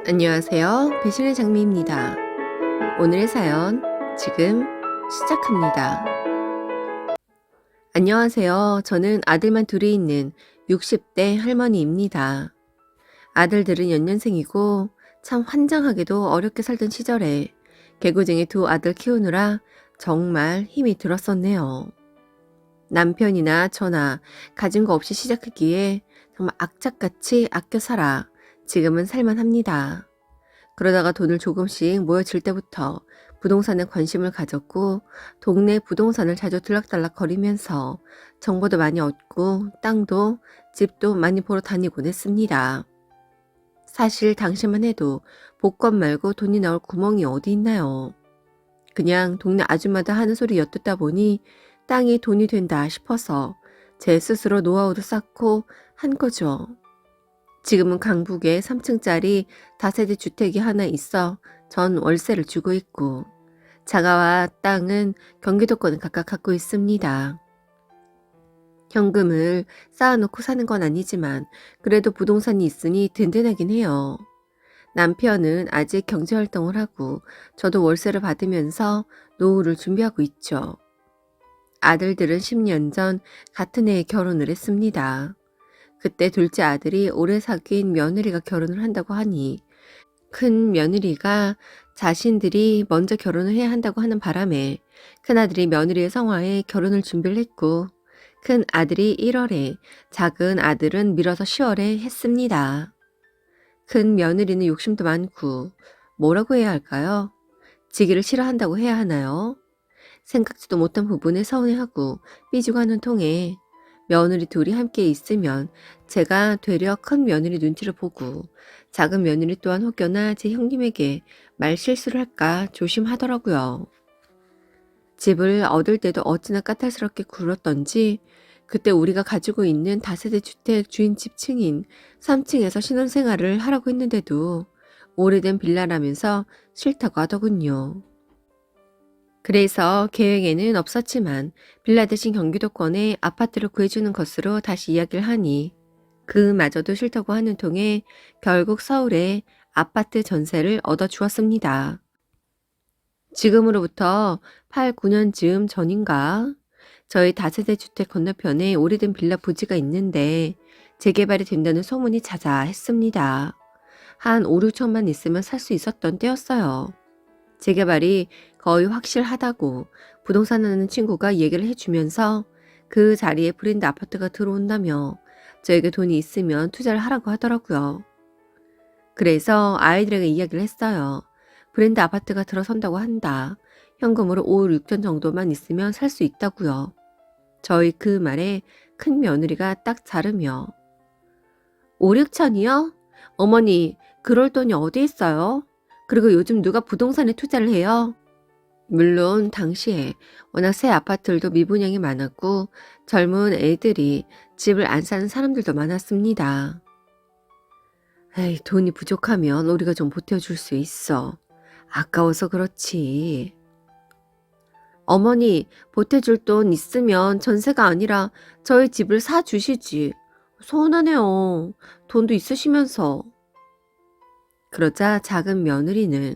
안녕하세요. 배신의 장미입니다. 오늘의 사연 지금 시작합니다. 안녕하세요. 저는 아들만 둘이 있는 60대 할머니입니다. 아들들은 연년생이고 참 환장하게도 어렵게 살던 시절에 개구쟁이 두 아들 키우느라 정말 힘이 들었었네요. 남편이나 저나 가진 거 없이 시작했기에 정말 악착같이 아껴 살아 지금은 살만합니다. 그러다가 돈을 조금씩 모여질 때부터 부동산에 관심을 가졌고 동네 부동산을 자주 들락달락 거리면서 정보도 많이 얻고 땅도 집도 많이 보러 다니곤 했습니다. 사실 당시만 해도 복권 말고 돈이 나올 구멍이 어디 있나요? 그냥 동네 아줌마들 하는 소리 엿듣다 보니 땅이 돈이 된다 싶어서 제 스스로 노하우도 쌓고 한 거죠. 지금은 강북에 3층짜리 다세대 주택이 하나 있어 전 월세를 주고 있고 자가와 땅은 경기도권을 각각 갖고 있습니다. 현금을 쌓아놓고 사는 건 아니지만 그래도 부동산이 있으니 든든하긴 해요. 남편은 아직 경제활동을 하고 저도 월세를 받으면서 노후를 준비하고 있죠. 아들들은 10년 전 같은 해에 결혼을 했습니다. 그때 둘째 아들이 오래 사귄 며느리가 결혼을 한다고 하니 큰 며느리가 자신들이 먼저 결혼을 해야 한다고 하는 바람에 큰아들이 며느리의 성화에 결혼을 준비를 했고 큰 아들이 1월에 작은 아들은 미뤄서 10월에 했습니다. 큰 며느리는 욕심도 많고 뭐라고 해야 할까요? 지기를 싫어한다고 해야 하나요? 생각지도 못한 부분에 서운해하고 삐지고 하는 통에 며느리 둘이 함께 있으면 제가 되려 큰 며느리 눈치를 보고 작은 며느리 또한 혹여나 제 형님에게 말 실수를 할까 조심하더라고요. 집을 얻을 때도 어찌나 까탈스럽게 굴었던지 그때 우리가 가지고 있는 다세대 주택 주인집 층인 3층에서 신혼생활을 하라고 했는데도 오래된 빌라라면서 싫다고 하더군요. 그래서 계획에는 없었지만 빌라 대신 경기도권에 아파트를 구해주는 것으로 다시 이야기를 하니 그마저도 싫다고 하는 통에 결국 서울에 아파트 전세를 얻어주었습니다. 지금으로부터 8, 9년쯤 전인가 저희 다세대 주택 건너편에 오래된 빌라 부지가 있는데 재개발이 된다는 소문이 자자했습니다. 한 5, 6천만 있으면 살 수 있었던 때였어요. 재개발이 거의 확실하다고 부동산 하는 친구가 얘기를 해주면서 그 자리에 브랜드 아파트가 들어온다며 저에게 돈이 있으면 투자를 하라고 하더라고요. 그래서 아이들에게 이야기를 했어요. 브랜드 아파트가 들어선다고 한다. 현금으로 5, 6천 정도만 있으면 살 수 있다고요. 저희 그 말에 큰 며느리가 딱 자르며 5, 6천이요? 어머니, 그럴 돈이 어디 있어요? 그리고 요즘 누가 부동산에 투자를 해요? 물론 당시에 워낙 새 아파트들도 미분양이 많았고 젊은 애들이 집을 안 사는 사람들도 많았습니다. 에이, 돈이 부족하면 우리가 좀 보태줄 수 있어. 아까워서 그렇지. 어머니, 보태줄 돈 있으면 전세가 아니라 저희 집을 사주시지. 서운하네요. 돈도 있으시면서. 그러자 작은 며느리는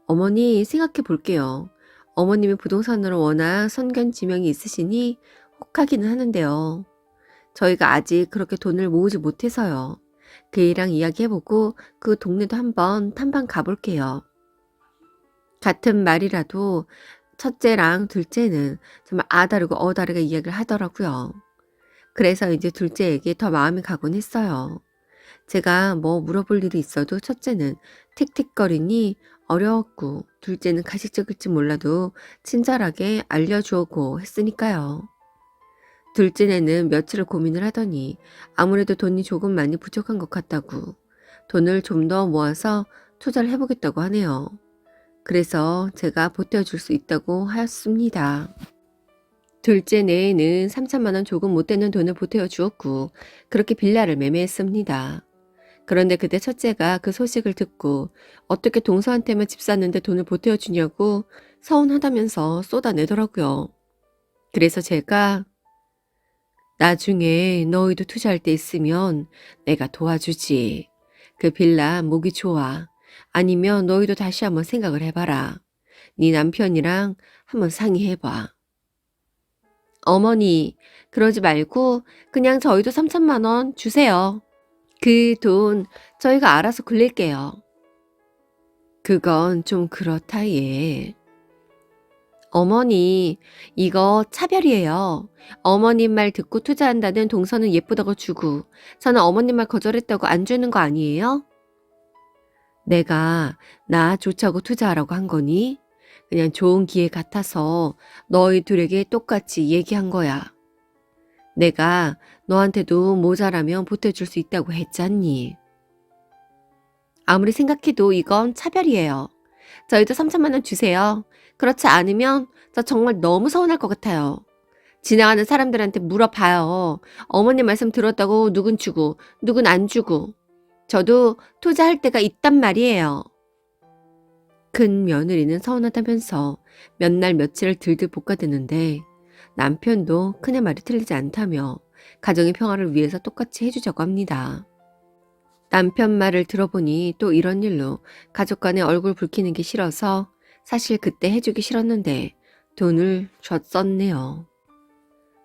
어머니 생각해 볼게요. 어머님이 부동산으로 워낙 선견지명이 있으시니 혹하기는 하는데요. 저희가 아직 그렇게 돈을 모으지 못해서요. 그 애랑 이야기해보고 그 동네도 한번 탐방 가볼게요. 같은 말이라도 첫째랑 둘째는 정말 아다르고 어다르게 이야기를 하더라고요. 그래서 이제 둘째에게 더 마음이 가곤 했어요. 제가 뭐 물어볼 일이 있어도 첫째는 틱틱거리니 어려웠고 둘째는 가식적일지 몰라도 친절하게 알려주고 했으니까요. 둘째는 며칠을 고민을 하더니 아무래도 돈이 조금 많이 부족한 것 같다고 돈을 좀 더 모아서 투자를 해보겠다고 하네요. 그래서 제가 보태줄 수 있다고 하였습니다. 둘째 내에는 3천만 원 조금 못 되는 돈을 보태어 주었고 그렇게 빌라를 매매했습니다. 그런데 그때 첫째가 그 소식을 듣고 어떻게 동서한테만 집 샀는데 돈을 보태어 주냐고 서운하다면서 쏟아내더라고요. 그래서 제가 나중에 너희도 투자할 때 있으면 내가 도와주지. 그 빌라 목이 좋아. 아니면 너희도 다시 한번 생각을 해봐라. 네 남편이랑 한번 상의해봐. 어머니, 그러지 말고 그냥 저희도 3천만 원 주세요. 그 돈 저희가 알아서 굴릴게요. 그건 좀 그렇다, 얘. 어머니, 이거 차별이에요. 어머님 말 듣고 투자한다는 동서는 예쁘다고 주고, 저는 어머님 말 거절했다고 안 주는 거 아니에요? 내가 나 좋자고 투자하라고 한 거니? 그냥 좋은 기회 같아서 너희 둘에게 똑같이 얘기한 거야. 내가 너한테도 모자라면 보태줄 수 있다고 했잖니. 아무리 생각해도 이건 차별이에요. 저희도 3천만 원 주세요. 그렇지 않으면 저 정말 너무 서운할 것 같아요. 지나가는 사람들한테 물어봐요. 어머님 말씀 들었다고 누군 주고 누군 안 주고. 저도 투자할 때가 있단 말이에요. 큰 며느리는 서운하다면서 몇 날 며칠을 들들 볶아대는데 남편도 큰애 말이 틀리지 않다며 가정의 평화를 위해서 똑같이 해주자고 합니다. 남편 말을 들어보니 또 이런 일로 가족 간에 얼굴 붉히는 게 싫어서 사실 그때 해주기 싫었는데 돈을 줬었네요.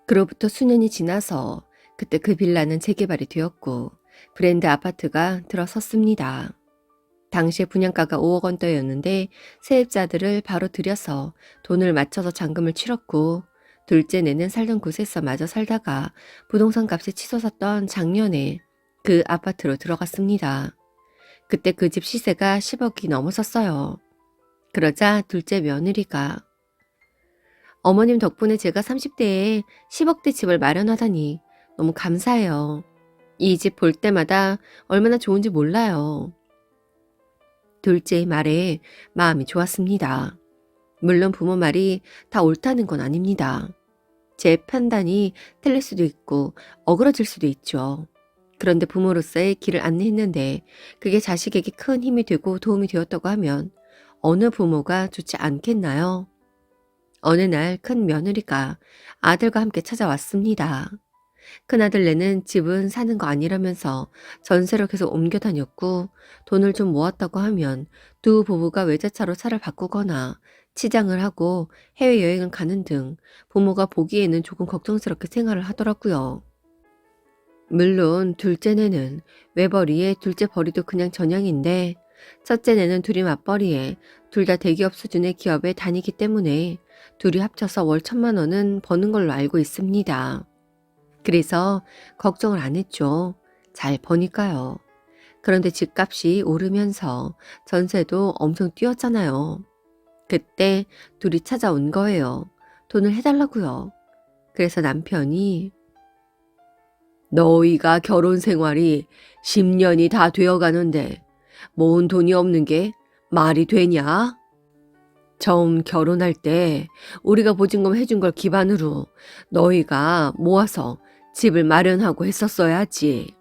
그로부터 수년이 지나서 그때 그 빌라는 재개발이 되었고 브랜드 아파트가 들어섰습니다. 당시에 분양가가 5억 원대였는데 세입자들을 바로 들여서 돈을 맞춰서 잔금을 치렀고 둘째내는 살던 곳에서 마저 살다가 부동산 값이 치솟았던 작년에 그 아파트로 들어갔습니다. 그때 그 집 시세가 10억이 넘었었어요. 그러자 둘째 며느리가 어머님 덕분에 제가 30대에 10억대 집을 마련하다니 너무 감사해요. 이 집 볼 때마다 얼마나 좋은지 몰라요. 둘째의 말에 마음이 좋았습니다. 물론 부모 말이 다 옳다는 건 아닙니다. 제 판단이 틀릴 수도 있고 억울해질 수도 있죠. 그런데 부모로서의 길을 안내했는데 그게 자식에게 큰 힘이 되고 도움이 되었다고 하면 어느 부모가 좋지 않겠나요? 어느 날 큰 며느리가 아들과 함께 찾아왔습니다. 큰아들네는 집은 사는 거 아니라면서 전세로 계속 옮겨 다녔고 돈을 좀 모았다고 하면 두 부부가 외제차로 차를 바꾸거나 치장을 하고 해외여행을 가는 등 부모가 보기에는 조금 걱정스럽게 생활을 하더라고요. 물론 둘째네는 외벌이에 둘째 벌이도 그냥 전형인데 첫째네는 둘이 맞벌이에 둘 다 대기업 수준의 기업에 다니기 때문에 둘이 합쳐서 월 1,000만 원은 버는 걸로 알고 있습니다. 그래서 걱정을 안 했죠. 잘 버니까요. 그런데 집값이 오르면서 전세도 엄청 뛰었잖아요. 그때 둘이 찾아온 거예요. 돈을 해달라고요. 그래서 남편이 너희가 결혼 생활이 10년이 다 되어 가는데 모은 돈이 없는 게 말이 되냐? 처음 결혼할 때 우리가 보증금 해준 걸 기반으로 너희가 모아서 집을 마련하고 했었어야지.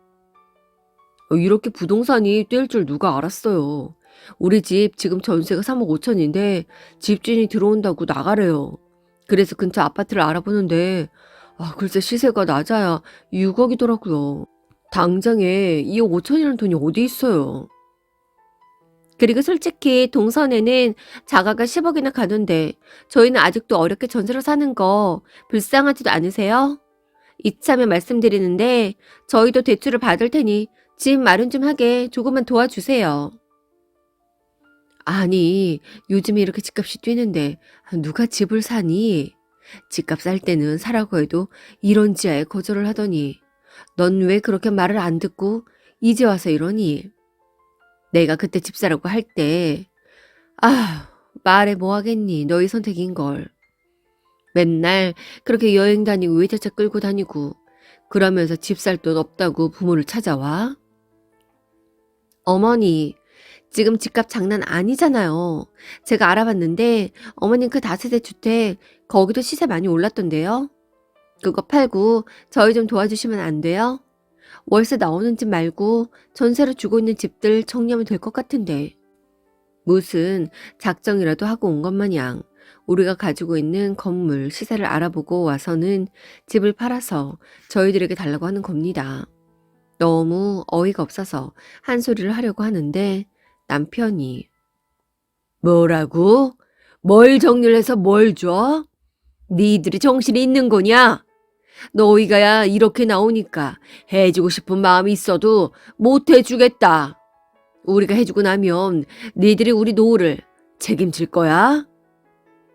이렇게 부동산이 뛸 줄 누가 알았어요. 우리 집 지금 전세가 3억 5천인데 집주인이 들어온다고 나가래요. 그래서 근처 아파트를 알아보는데 글쎄 시세가 낮아야 6억이더라고요. 당장에 2억 5천이라는 돈이 어디 있어요. 그리고 솔직히 동선에는 자가가 10억이나 가는데 저희는 아직도 어렵게 전세로 사는 거 불쌍하지도 않으세요? 이참에 말씀드리는데 저희도 대출을 받을 테니 집 마련 좀 하게 조금만 도와주세요. 아니, 요즘에 이렇게 집값이 뛰는데 누가 집을 사니? 집값 쌀 때는 사라고 해도 이런 지하에 거절을 하더니 넌 왜 그렇게 말을 안 듣고 이제 와서 이러니? 내가 그때 집 사라고 할 때 말해 뭐 하겠니? 너희 선택인걸. 맨날 그렇게 여행 다니고 외제차 끌고 다니고 그러면서 집 살 돈 없다고 부모를 찾아와? 어머니, 지금 집값 장난 아니잖아요. 제가 알아봤는데 어머님 그 다세대 주택 거기도 시세 많이 올랐던데요. 그거 팔고 저희 좀 도와주시면 안 돼요? 월세 나오는 집 말고 전세로 주고 있는 집들 정리하면 될 것 같은데. 무슨 작정이라도 하고 온 것 마냥 우리가 가지고 있는 건물 시세를 알아보고 와서는 집을 팔아서 저희들에게 달라고 하는 겁니다. 너무 어이가 없어서 한 소리를 하려고 하는데 남편이 뭐라고? 뭘 정리를 해서 뭘 줘? 니들이 정신이 있는 거냐? 너희가 이렇게 나오니까 해주고 싶은 마음이 있어도 못 해주겠다. 우리가 해주고 나면 니들이 우리 노후를 책임질 거야?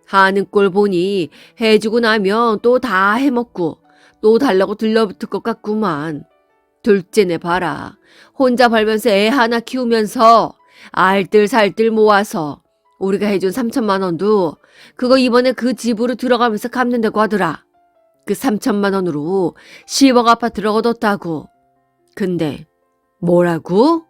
하는 꼴 보니 해주고 나면 또 다 해먹고 또 달라고 들러붙을 것 같구만. 둘째네 봐라. 혼자 벌면서 애 하나 키우면서 알뜰살뜰 모아서 우리가 해준 3천만 원도 그거 이번에 그 집으로 들어가면서 갚는다고 하더라. 그 3천만 원으로 10억 아파트를 얻었다고. 근데 뭐라고?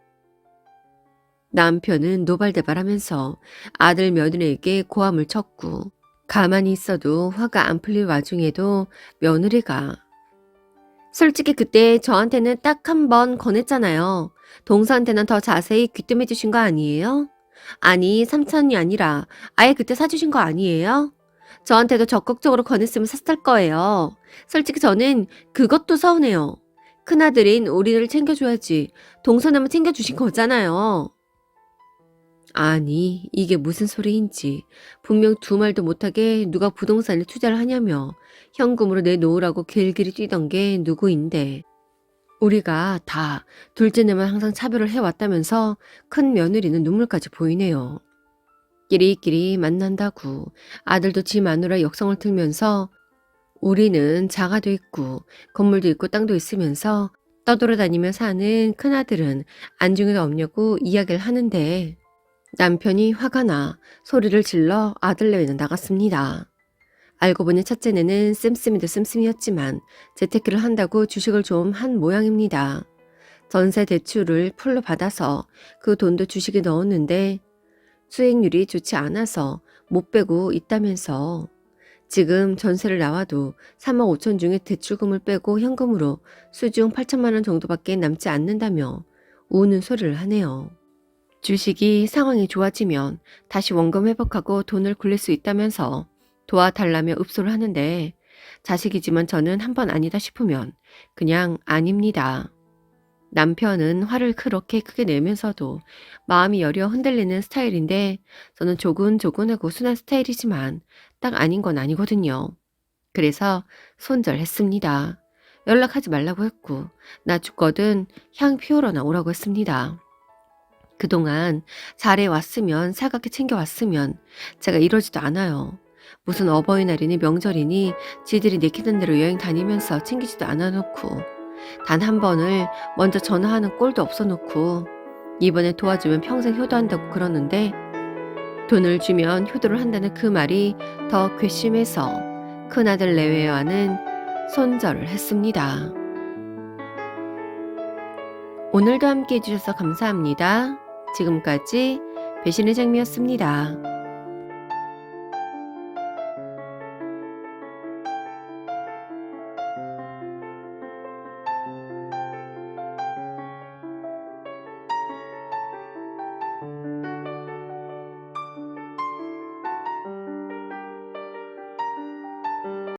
남편은 노발대발하면서 아들 며느리에게 고함을 쳤고 가만히 있어도 화가 안 풀릴 와중에도 며느리가 솔직히 그때 저한테는 딱 한 번 권했잖아요. 동서한테는 더 자세히 귀뜸해 주신 거 아니에요? 아니 3천이 아니라 아예 그때 사주신 거 아니에요? 저한테도 적극적으로 권했으면 샀을 거예요. 솔직히 저는 그것도 서운해요. 큰아들인 우리를 챙겨줘야지 동서남을 챙겨주신 거잖아요. 아니, 이게 무슨 소리인지 분명 두 말도 못하게 누가 부동산에 투자를 하냐며 현금으로 내놓으라고 길길이 뛰던 게 누구인데 우리가 다 둘째네만 항상 차별을 해왔다면서 큰 며느리는 눈물까지 보이네요. 끼리끼리 만난다고 아들도 지 마누라 역성을 틀면서 우리는 자가도 있고 건물도 있고 땅도 있으면서 떠돌아다니며 사는 큰아들은 안중에도 없냐고 이야기를 하는데 남편이 화가 나 소리를 질러 아들 내외는 나갔습니다. 알고 보니 첫째네는 씀씀이도 씀씀이였지만 재테크를 한다고 주식을 좀 한 모양입니다. 전세 대출을 풀로 받아서 그 돈도 주식에 넣었는데 수익률이 좋지 않아서 못 빼고 있다면서 지금 전세를 나와도 3억 5천 중에 대출금을 빼고 현금으로 수중 8천만 원 정도밖에 남지 않는다며 우는 소리를 하네요. 주식이 상황이 좋아지면 다시 원금 회복하고 돈을 굴릴 수 있다면서 도와달라며 읍소를 하는데 자식이지만 저는 한 번 아니다 싶으면 그냥 아닙니다. 남편은 화를 그렇게 크게 내면서도 마음이 여려 흔들리는 스타일인데 저는 조근조근하고 순한 스타일이지만 딱 아닌 건 아니거든요. 그래서 손절했습니다. 연락하지 말라고 했고 나 죽거든 향 피우러 나오라고 했습니다. 그동안 잘해왔으면 살갑게 챙겨왔으면 제가 이러지도 않아요. 무슨 어버이날이니 명절이니 지들이 내키는 대로 여행 다니면서 챙기지도 않아놓고 단 한 번을 먼저 전화하는 꼴도 없어놓고 이번에 도와주면 평생 효도한다고 그러는데 돈을 주면 효도를 한다는 그 말이 더 괘씸해서 큰아들 내외와는 손절을 했습니다. 오늘도 함께 해주셔서 감사합니다. 지금까지 배신의 장미였습니다.